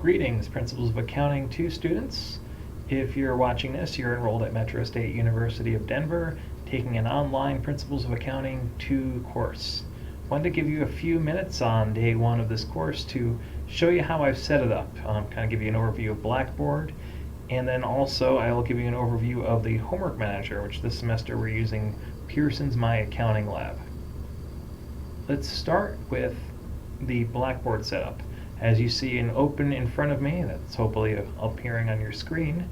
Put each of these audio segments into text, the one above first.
Greetings, Principles of Accounting 2 students. If you're watching this, you're enrolled at Metro State University of Denver, taking an online Principles of Accounting 2 course. I wanted to give you a few minutes on day one of this course to show you how I've set it up, kind of give you an overview of Blackboard, and then also I will give you an overview of the homework manager, which this semester we're using Pearson's My Accounting Lab. Let's start with the Blackboard setup. As you see open in front of me, that's hopefully appearing on your screen,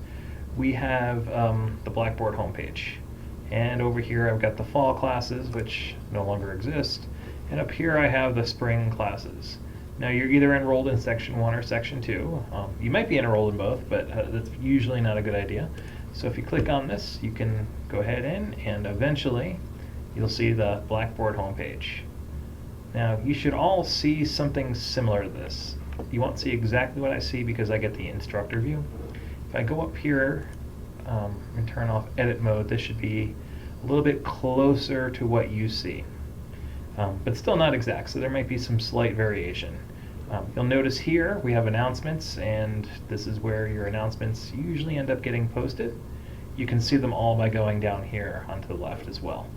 we have the Blackboard homepage. And over here I've got the fall classes, which no longer exist, and up here I have the spring classes. Now you're either enrolled in section 1 or section 2. You might be enrolled in both, but that's usually not a good idea. So if you click on this, you can go ahead and eventually you'll see the Blackboard homepage. Now you should all see something similar to this. You won't see exactly what I see because I get the instructor view. If I go up here and turn off edit mode, this should be a little bit closer to what you see. But still not exact, so there might be some slight variation. You'll notice here we have announcements, and this is where your announcements usually end up getting posted. You can see them all by going down here onto the left as well.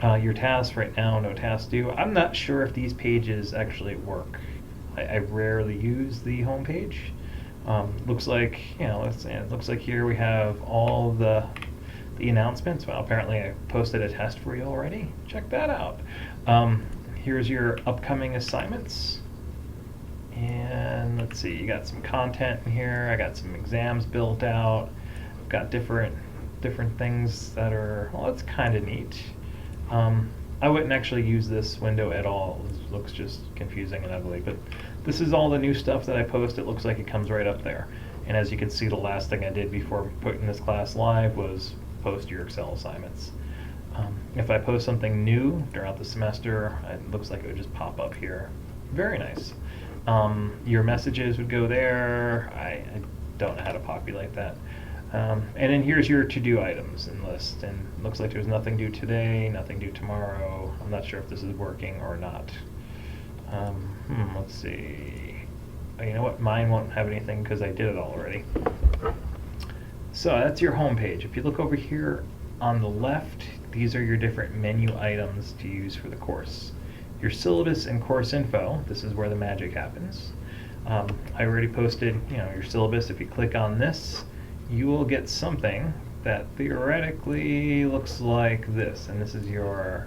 Your tasks right now, no tasks due. I'm not sure if these pages actually work. I rarely use the home page. Looks like, it looks like here we have all the announcements. Well, apparently I posted a test for you already. Check that out. Here's your upcoming assignments. And let's see, you got some content in here. I got some exams built out. I've got different things that are, well, that's kind of neat. I wouldn't actually use this window at all. It looks just confusing and ugly, but this is all the new stuff that I post. It looks like it comes right up there. And as you can see, the last thing I did before putting this class live was post your Excel assignments. If I post something new throughout the semester, it looks like it would just pop up here. Very nice. Your messages would go there. I don't know how to populate that. And then here's your to-do items and list, and it looks like there's nothing due today, nothing due tomorrow. I'm not sure if this is working or not. Let's see. You know what? Mine won't have anything because I did it already. So that's your home page. If you look over here on the left, these are your different menu items to use for the course. Your syllabus and course info, this is where the magic happens. I already posted, your syllabus. If you click on this, you will get something that theoretically looks like this, and this is your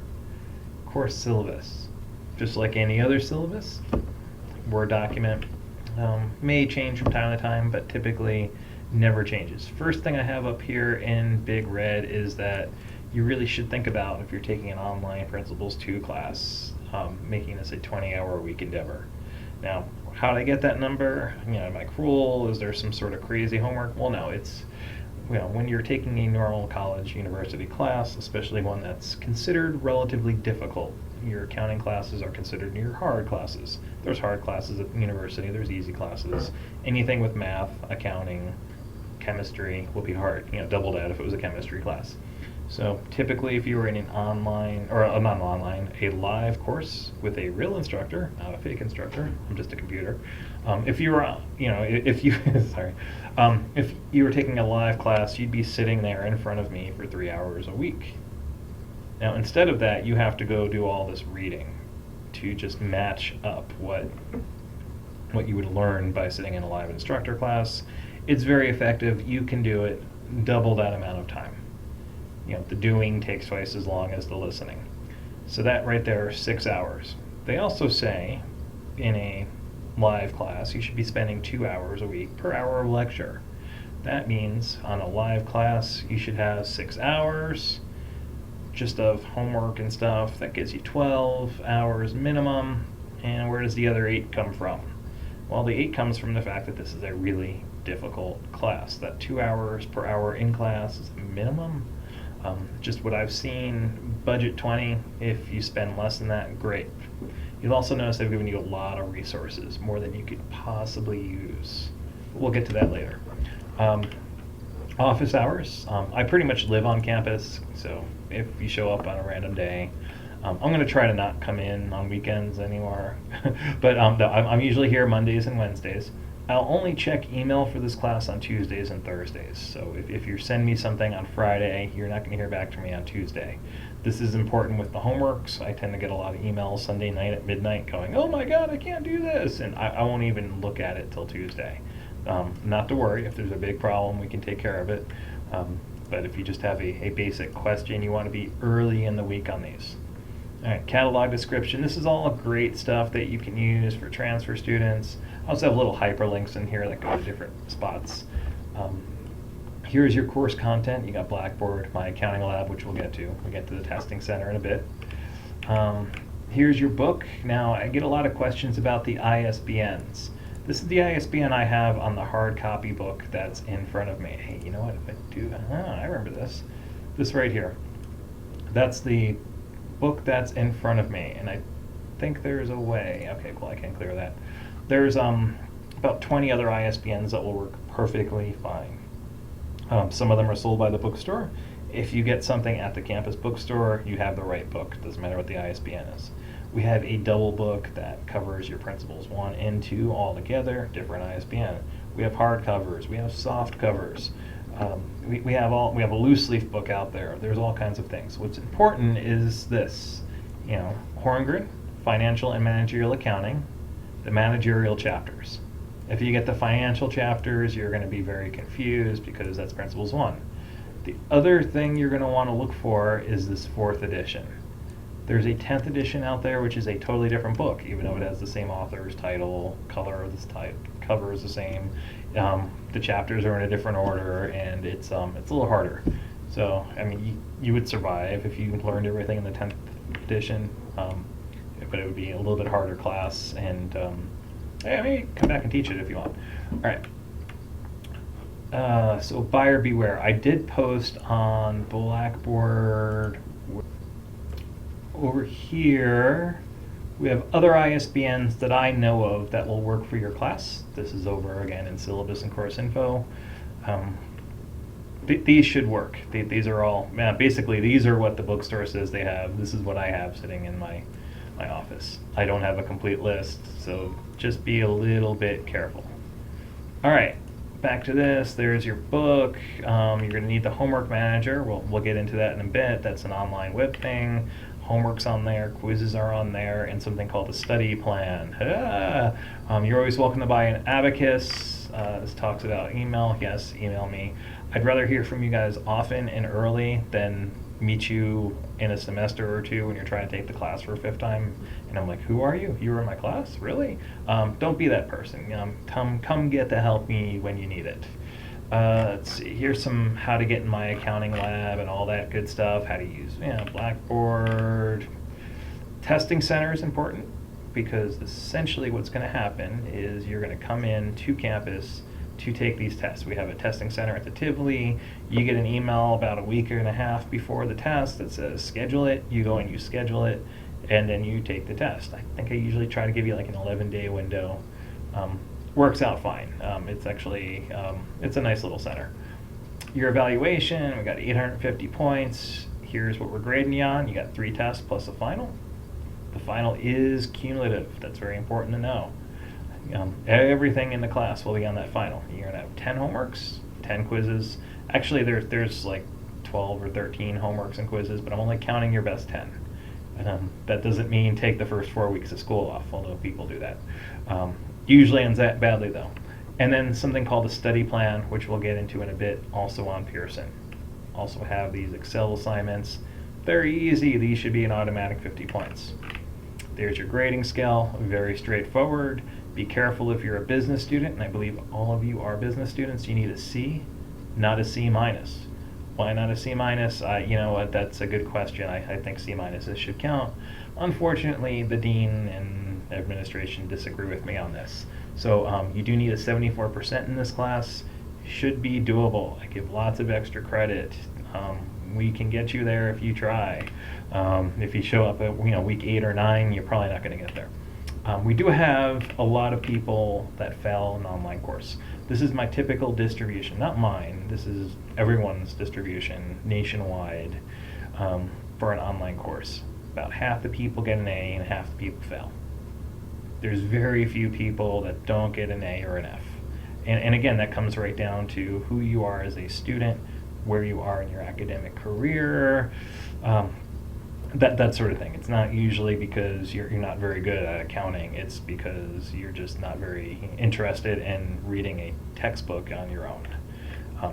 course syllabus. Just like any other syllabus, Word document may change from time to time, but typically never changes. First thing I have up here in big red is that you really should think about, if you're taking an online Principles 2 class, making this a 20-hour-a-week endeavor. Now, how did I get that number? Am I cruel? Is there some sort of crazy homework? Well, no, it's, when you're taking a normal college university class, especially one that's considered relatively difficult, your accounting classes are considered your hard classes. There's hard classes at the university, there's easy classes. Anything with math, accounting, chemistry will be hard, double that if it was a chemistry class. So typically if you were in an online, or not online, a live course with a real instructor, not a fake instructor, I'm just a computer. If you were, if you, sorry, if you were taking a live class, you'd be sitting there in front of me for 3 hours a week. Now instead of that, you have to go do all this reading to just match up what you would learn by sitting in a live instructor class. It's very effective. You can do it double that amount of time. The doing takes twice as long as the listening. So that right there is 6 hours. They also say in a live class you should be spending 2 hours a week per hour of lecture. That means on a live class you should have 6 hours just of homework and stuff. That gives you 12 hours minimum. And where does the other 8 come from? Well, the 8 comes from the fact that this is a really difficult class. That 2 hours per hour in class is the minimum. Just what I've seen, budget 20. If you spend less than that, great. You'll also notice they've given you a lot of resources, more than you could possibly use. We'll get to that later. Office hours. I pretty much live on campus, so if you show up on a random day, I'm going to try to not come in on weekends anymore, but no, I'm usually here Mondays and Wednesdays. I'll only check email for this class on Tuesdays and Thursdays. So if you send me something on Friday, you're not going to hear back from me on Tuesday. This is important with the homeworks. I tend to get a lot of emails Sunday night at midnight going, oh my God, I can't do this. And I won't even look at it till Tuesday. Not to worry, if there's a big problem, we can take care of it. But if you just have a basic question, you want to be early in the week on these. All right, catalog description. This is all great stuff that you can use for transfer students. I also have little hyperlinks in here that go to different spots. Here's your course content. You got Blackboard, my accounting lab, which we'll get to. We'll get to the testing center in a bit. Here's your book. Now, I get a lot of questions about the ISBNs. This is the ISBN I have on the hard copy book that's in front of me. Hey, you know what? If I do, I remember this. This right here. That's the book that's in front of me, and I think there's a way. Okay, cool, I can clear that. There's about 20 other ISBNs that will work perfectly fine. Some of them are sold by the bookstore. If you get something at the campus bookstore, you have the right book. Doesn't matter what the ISBN is. We have a double book that covers your principles 1 and 2 all together, different ISBN. We have hard covers. We have soft covers. We have a loose leaf book out there. There's all kinds of things. What's important is this, Horngren, Financial and Managerial Accounting, the managerial chapters. If you get the financial chapters, you're going to be very confused because that's Principles 1. The other thing you're going to want to look for is this 4th edition. There's a 10th edition out there, which is a totally different book, even though it has the same author's title, color of this cover is the same. The chapters are in a different order, and it's a little harder. So, I mean, you would survive if you learned everything in the 10th edition, but it would be a little bit harder class, and I mean, come back and teach it if you want. All right. So buyer beware. I did post on Blackboard. Over here, we have other ISBNs that I know of that will work for your class. This is over again in Syllabus and Course Info. These should work. These are all, basically these are what the bookstore says they have. This is what I have sitting in my office. I don't have a complete list, so just be a little bit careful. All right, back to this. There's your book. You're going to need the homework manager. We'll get into that in a bit. That's an online web thing. Homework's on there, quizzes are on there, and something called a study plan. You're always welcome to buy an abacus. This talks about email. Yes, email me. I'd rather hear from you guys often and early than meet you in a semester or two when you're trying to take the class for a 5th time. And I'm like, who are you? You were in my class? Really? Don't be that person. Come get the help when you need it. Let's see, here's some how to get in my accounting lab and all that good stuff, how to use Blackboard. Testing center is important because essentially what's going to happen is you're going to come in to campus to take these tests. We have a testing center at the Tivoli. You get an email about a week and a half before the test that says schedule it. You go and you schedule it, and then you take the test. I think I usually try to give you like an 11-day window. Works out fine. It's actually, it's a nice little center. Your evaluation, we got 850 points. Here's what we're grading you on. You got 3 tests plus a final. The final is cumulative. That's very important to know. Everything in the class will be on that final. You're going to have 10 homeworks, 10 quizzes. Actually, there's like 12 or 13 homeworks and quizzes, but I'm only counting your best 10. That doesn't mean take the first 4 weeks of school off, although people do that. Usually ends that badly though. And then something called a study plan, which we'll get into in a bit, also on Pearson. Also have these Excel assignments. Very easy. These should be an automatic 50 points. There's your grading scale, very straightforward. Be careful if you're a business student, and I believe all of you are business students, you need a C, not a C minus. Why not a C minus? You know what, that's a good question. I think C minuses should count. Unfortunately, the dean and administration disagree with me on this. So you do need a 74% in this class. Should be doable. I give lots of extra credit. We can get you there if you try. If you show up at week 8 or 9, you're probably not going to get there. We do have a lot of people that fail an online course. This is my typical distribution, not mine. This is everyone's distribution nationwide for an online course. about half the people get an A and half the people fail. There's very few people that don't get an A or an F. And again, that comes right down to who you are as a student, where you are in your academic career, that sort of thing. It's not usually because you're not very good at accounting. It's because you're just not very interested in reading a textbook on your own,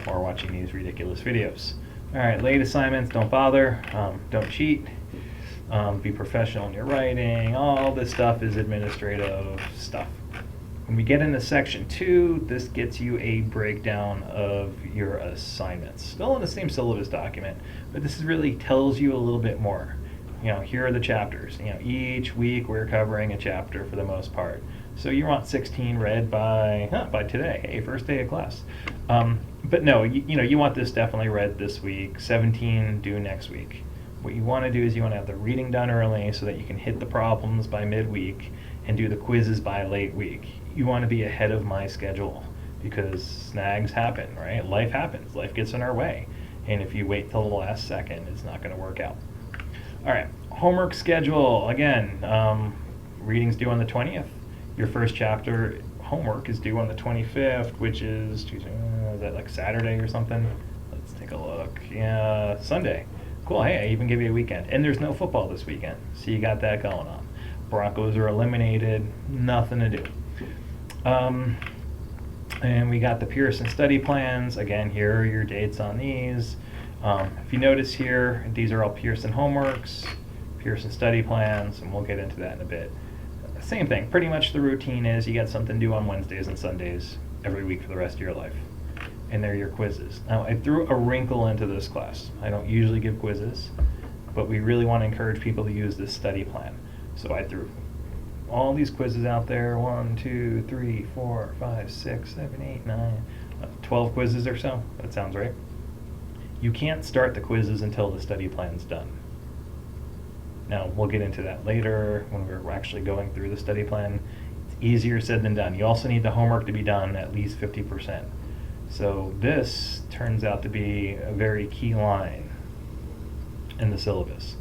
or watching these ridiculous videos. All right, late assignments, don't bother, don't cheat, be professional in your writing. All this stuff is administrative stuff. When we get into section 2, this gets you a breakdown of your assignments. Still in the same syllabus document, but this really tells you a little bit more. Here are the chapters. Each week we're covering a chapter for the most part. So you want 16 read by today. Hey, first day of class. But no, you want this definitely read this week. 17 due next week. What you want to do is you want to have the reading done early so that you can hit the problems by midweek and do the quizzes by late week. You want to be ahead of my schedule because snags happen, right? Life happens. Life gets in our way. And if you wait till the last second, it's not going to work out. All right, homework schedule. Again, reading's due on the 20th. Your first chapter homework is due on the 25th, which is that like Saturday or something? Let's take a look. Yeah, Sunday. Cool. Hey, I even give you a weekend. And there's no football this weekend, so you got that going on. Broncos are eliminated. Nothing to do. And we got the Pearson study plans. Again, here are your dates on these. If you notice here, these are all Pearson homeworks, Pearson study plans, and we'll get into that in a bit. Same thing. Pretty much the routine is you got something due on Wednesdays and Sundays every week for the rest of your life. And they're your quizzes. Now, I threw a wrinkle into this class. I don't usually give quizzes, but we really want to encourage people to use this study plan. So I threw all these quizzes out there, 1, 2, 3, 4, 5, 6, 7, 8, 9, 12 quizzes or so. That sounds right. You can't start the quizzes until the study plan's done. Now, we'll get into that later when we're actually going through the study plan. It's easier said than done. You also need the homework to be done at least 50%. So this turns out to be a very key line in the syllabus.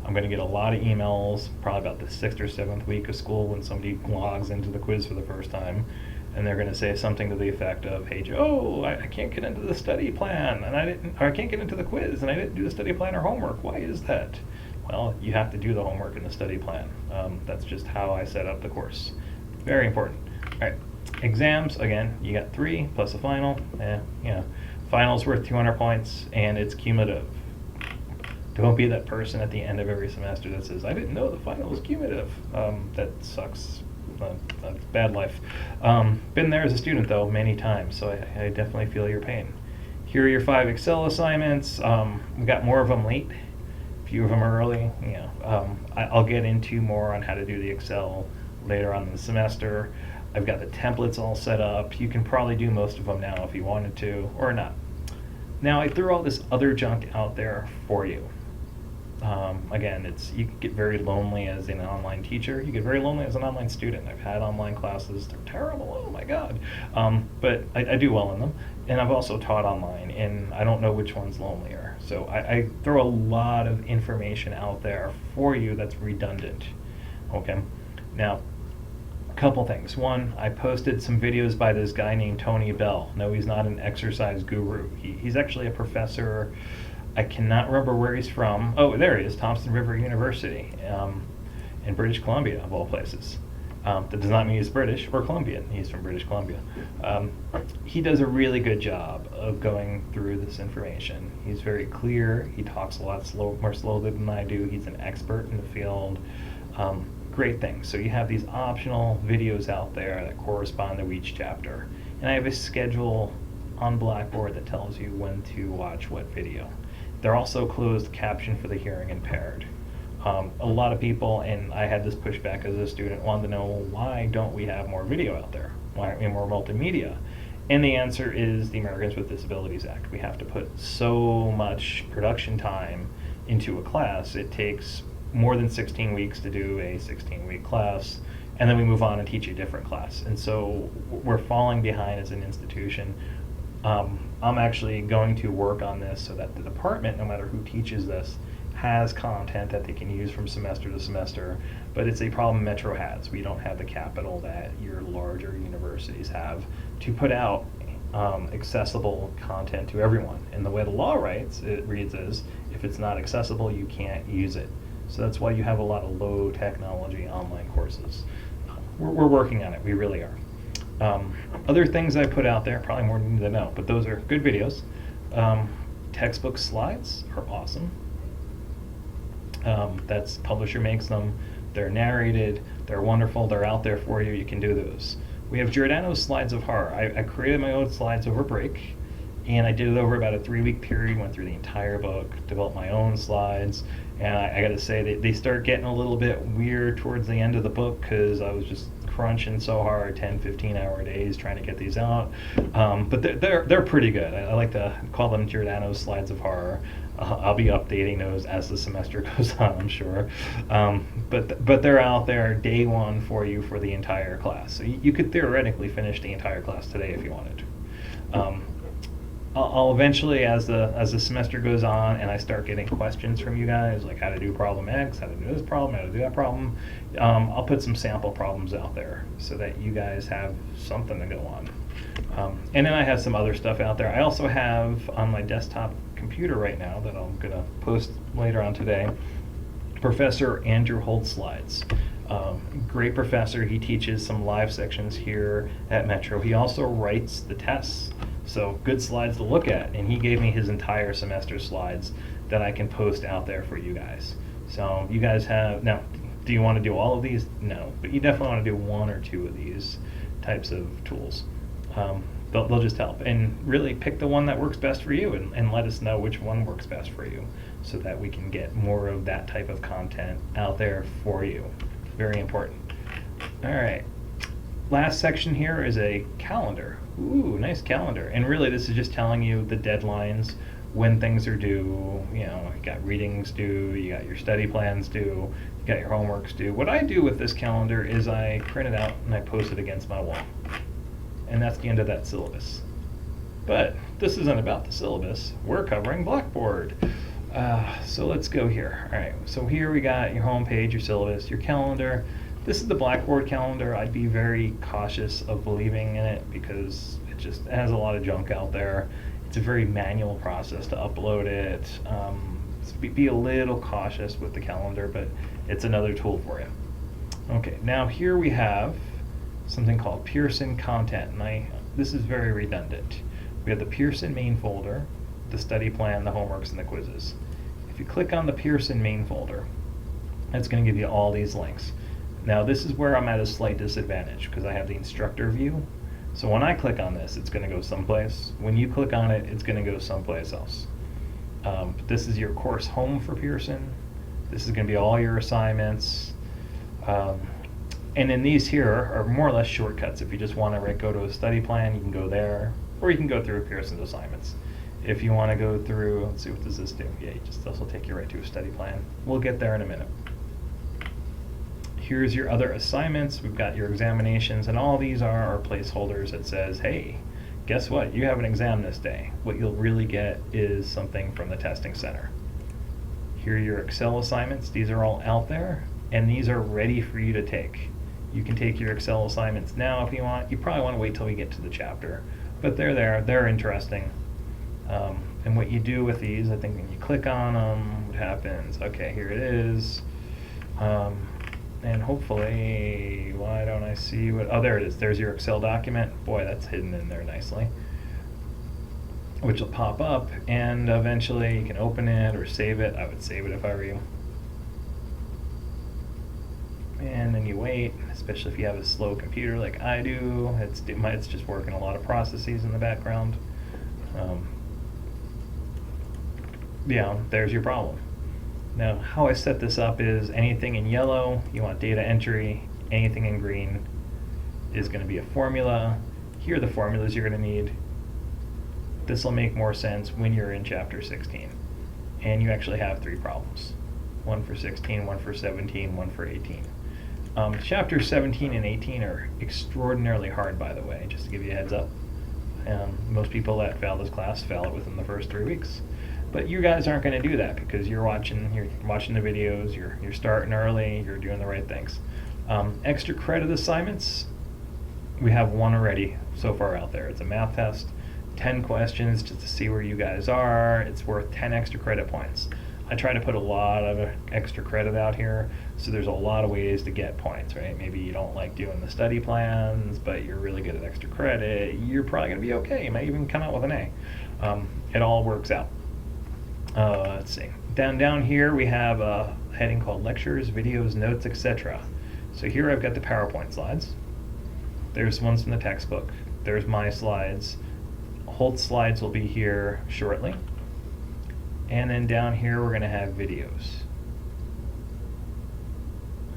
I'm going to get a lot of emails, probably about the 6th or 7th week of school when somebody logs into the quiz for the first time, and they're going to say something to the effect of, "Hey Joe, I can't get into the study plan, and I can't get into the quiz, and I didn't do the study plan or homework. Why is that?" Well, you have to do the homework in the study plan. That's just how I set up the course. Very important. All right, exams, again, you got 3 plus a final. Final's worth 200 points, and it's cumulative. Don't be that person at the end of every semester that says, "I didn't know the final was cumulative." That sucks. That's bad life. Been there as a student, though, many times, so I definitely feel your pain. Here are your 5 Excel assignments. We got more of them late, a few of them early. I'll get into more on how to do the Excel later on in the semester. I've got the templates all set up. You can probably do most of them now if you wanted to, or not. Now, I threw all this other junk out there for you. Again, you can get very lonely as an online teacher. You get very lonely as an online student. I've had online classes. They're terrible. Oh, my God. But I do well in them. And I've also taught online, and I don't know which one's lonelier. So I throw a lot of information out there for you that's redundant. Okay? Now, a couple things. One, I posted some videos by this guy named Tony Bell. No, he's not an exercise guru. He's actually a professor. I cannot remember where he's from. Oh, there he is, Thompson River University in British Columbia, of all places. That does not mean he's British or Colombian. He's from British Columbia. He does a really good job of going through this information. He's very clear. He talks a lot more slowly than I do. He's an expert in the field. Great thing. So you have these optional videos out there that correspond to each chapter. And I have a schedule on Blackboard that tells you when to watch what video. They're also closed caption for the hearing impaired. A lot of people, and I had this pushback as a student, wanted to know, why don't we have more video out there? Why aren't we more multimedia? And the answer is the Americans with Disabilities Act. We have to put so much production time into a class. It takes more than 16 weeks to do a 16-week class, and then we move on and teach a different class. And so we're falling behind as an institution. I'm actually going to work on this so that the department, no matter who teaches this, has content that they can use from semester to semester, but it's a problem Metro has. We don't have the capital that your larger universities have to put out accessible content to everyone. And the way the law reads is, if it's not accessible, you can't use it. So that's why you have a lot of low technology online courses. We're working on it, we really are. Other things I put out there, probably more than you need to know, but those are good videos. Textbook slides are awesome. That's publisher makes them. They're narrated. They're wonderful. They're out there for you. You can do those. We have Giordano's Slides of Horror. I created my own slides over break, and I did it over about a 3-week period. Went through the entire book, developed my own slides, and I got to say they start getting a little bit weird towards the end of the book because I was just crunching so hard, 10-15-hour days trying to get these out. But they're pretty good. I like to call them Giordano's Slides of Horror. I'll be updating those as the semester goes on, I'm sure. But they're out there day one for you for the entire class. So you could theoretically finish the entire class today if you wanted to. I'll eventually, as the semester goes on and I start getting questions from you guys, like how to do problem X, how to do this problem, how to do that problem, I'll put some sample problems out there so that you guys have something to go on. And then I have some other stuff out there. I also have on my desktop computer right now that I'm going to post later on today, Professor Andrew Holt's slides. Great professor. He teaches some live sections here at Metro. He also writes the tests. So good slides to look at, and he gave me his entire semester slides that I can post out there for you guys. So you guys have, now, do you want to do all of these? No, but you definitely want to do 1 or 2 of these types of tools. They'll just help. And really pick the one that works best for you and let us know which one works best for you so that we can get more of that type of content out there for you. Very important. All right. Last section here is a calendar. Ooh, nice calendar. And really this is just telling you the deadlines, when things are due. You know, you got readings due, you got your study plans due, you got your homeworks due. What I do with this calendar is I print it out and I post it against my wall. And that's the end of that syllabus. But this isn't about the syllabus. We're covering Blackboard. So let's go here. All right, so here we got your home page, your syllabus, your calendar. This is the Blackboard calendar. I'd be very cautious of believing in it because it has a lot of junk out there. It's a very manual process to upload it. So be a little cautious with the calendar, but it's another tool for you. Okay, now here we have something called Pearson content, and this is very redundant. We have the Pearson main folder, the study plan, the homeworks, and the quizzes. If you click on the Pearson main folder, it's going to give you all these links. Now this is where I'm at a slight disadvantage because I have the instructor view. So when I click on this, it's going to go someplace. When you click on it, it's going to go someplace else. This is your course home for Pearson. This is going to be all your assignments. And then these here are more or less shortcuts. If you just want to go to a study plan, you can go there, or you can go through Pearson's assignments. If you want to go through, let's see, what does this do? Yeah, this will take you right to a study plan. We'll get there in a minute. Here's your other assignments. We've got your examinations, and all these are our placeholders that says, hey, guess what? You have an exam this day. What you'll really get is something from the testing center. Here are your Excel assignments. These are all out there, and these are ready for you to take. You can take your Excel assignments now if you want. You probably want to wait till we get to the chapter, but they're there. They're interesting. And what you do with these, I think when you click on them, what happens? Okay, here it is. And hopefully, why don't I see what, oh, there it is. There's your Excel document. Boy, that's hidden in there nicely. Which will pop up, and eventually you can open it or save it. I would save it if I were you. And then you wait, especially if you have a slow computer like I do. It's just working a lot of processes in the background. Yeah, there's your problem. Now, how I set this up is anything in yellow, you want data entry. Anything in green is going to be a formula. Here are the formulas you're going to need. This will make more sense when you're in chapter 16. And you actually have 3 problems. One for 16, one for 17, one for 18. Chapters 17 and 18 are extraordinarily hard, by the way, just to give you a heads up. Most people that fail this class fail it within the first 3 weeks. But you guys aren't going to do that because you're watching the videos, you're starting early, you're doing the right things. Extra credit assignments, we have one already so far out there. It's a math test, 10 questions just to see where you guys are. It's worth 10 extra credit points. I try to put a lot of extra credit out here, so there's a lot of ways to get points, right? Maybe you don't like doing the study plans, but you're really good at extra credit. You're probably going to be okay. You might even come out with an A. It all works out. Let's see. Down here we have a heading called Lectures, Videos, Notes, etc. So here I've got the PowerPoint slides. There's ones from the textbook. There's my slides. Holt's slides will be here shortly. And then down here we're going to have videos.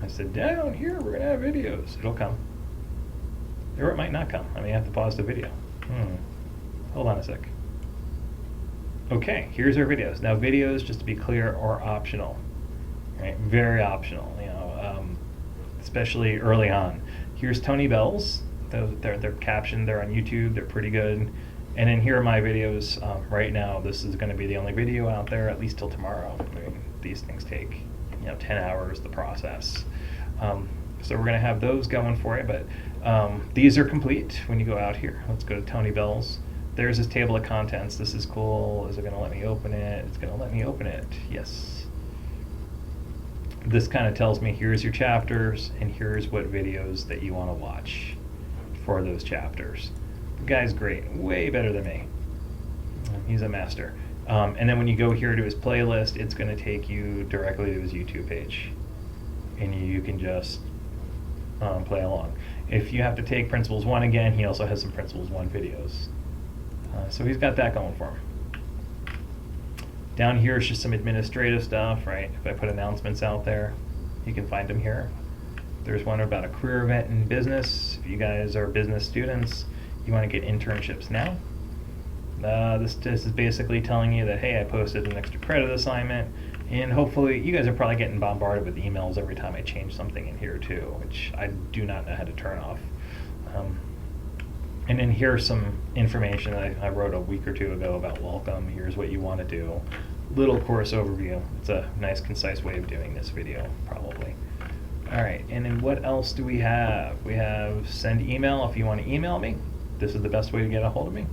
I said down here we're going to have videos. It'll come. Or it might not come. I may have to pause the video. Hold on a sec. Okay, here's our videos. Now videos, just to be clear, are optional. Right? Very optional, especially early on. Here's Tony Bell's. They're captioned, they're on YouTube, they're pretty good. And then here are my videos. Right now, this is going to be the only video out there, at least till tomorrow. I mean, these things take 10 hours to process. So we're going to have those going for you, but these are complete when you go out here. Let's go to Tony Bell's. There's his table of contents. This is cool. Is it going to let me open it? It's going to let me open it. Yes. This kind of tells me here's your chapters and here's what videos that you want to watch for those chapters. The guy's great, way better than me. He's a master. And then when you go here to his playlist, it's going to take you directly to his YouTube page. And you can just play along. If you have to take Principles 1 again, he also has some Principles 1 videos. So he's got that going for him. Down here is just some administrative stuff, right? If I put announcements out there, you can find them here. There's one about a career event in business. If you guys are business students, you want to get internships now. This is basically telling you that, hey, I posted an extra credit assignment, and hopefully you guys are probably getting bombarded with emails every time I change something in here too, which I do not know how to turn off. And then here's some information that I wrote a week or two ago about welcome. Here's what you want to do. Little course overview. It's a nice, concise way of doing this video, probably. All right, and then what else do we have? We have send email if you want to email me. This is the best way to get a hold of me.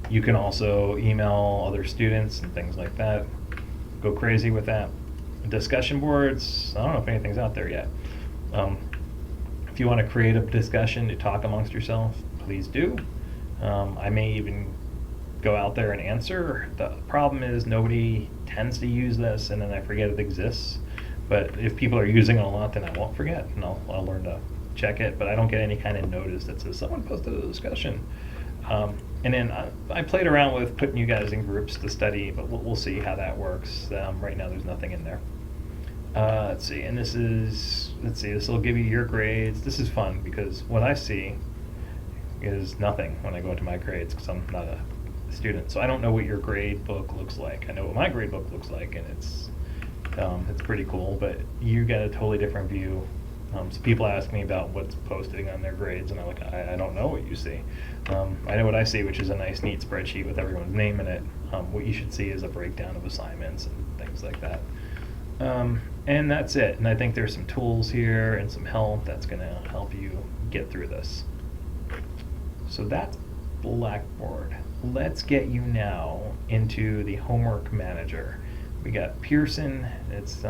You can also email other students and things like that. Go crazy with that. Discussion boards, I don't know if anything's out there yet. If you want to create a discussion to talk amongst yourself, please do. I may even go out there and answer. The problem is nobody tends to use this, and then I forget it exists. But if people are using it a lot, then I won't forget, and I'll learn to check it. But I don't get any kind of notice that says someone posted a discussion. And then I played around with putting you guys in groups to study, but we'll see how that works. Right now there's nothing in there. Let's see, and this will give you your grades. This is fun because what I see is nothing when I go into my grades because I'm not a student. So I don't know what your grade book looks like. I know what my grade book looks like, and it's pretty cool, but you get a totally different view. So people ask me about what's posting on their grades, and I'm like, I don't know what you see. I know what I see, which is a nice, neat spreadsheet with everyone's name in it. What you should see is a breakdown of assignments and things like that. And that's it. And I think there's some tools here and some help that's going to help you get through this. So that's Blackboard. Let's get you now into the homework manager. We got Pearson. It's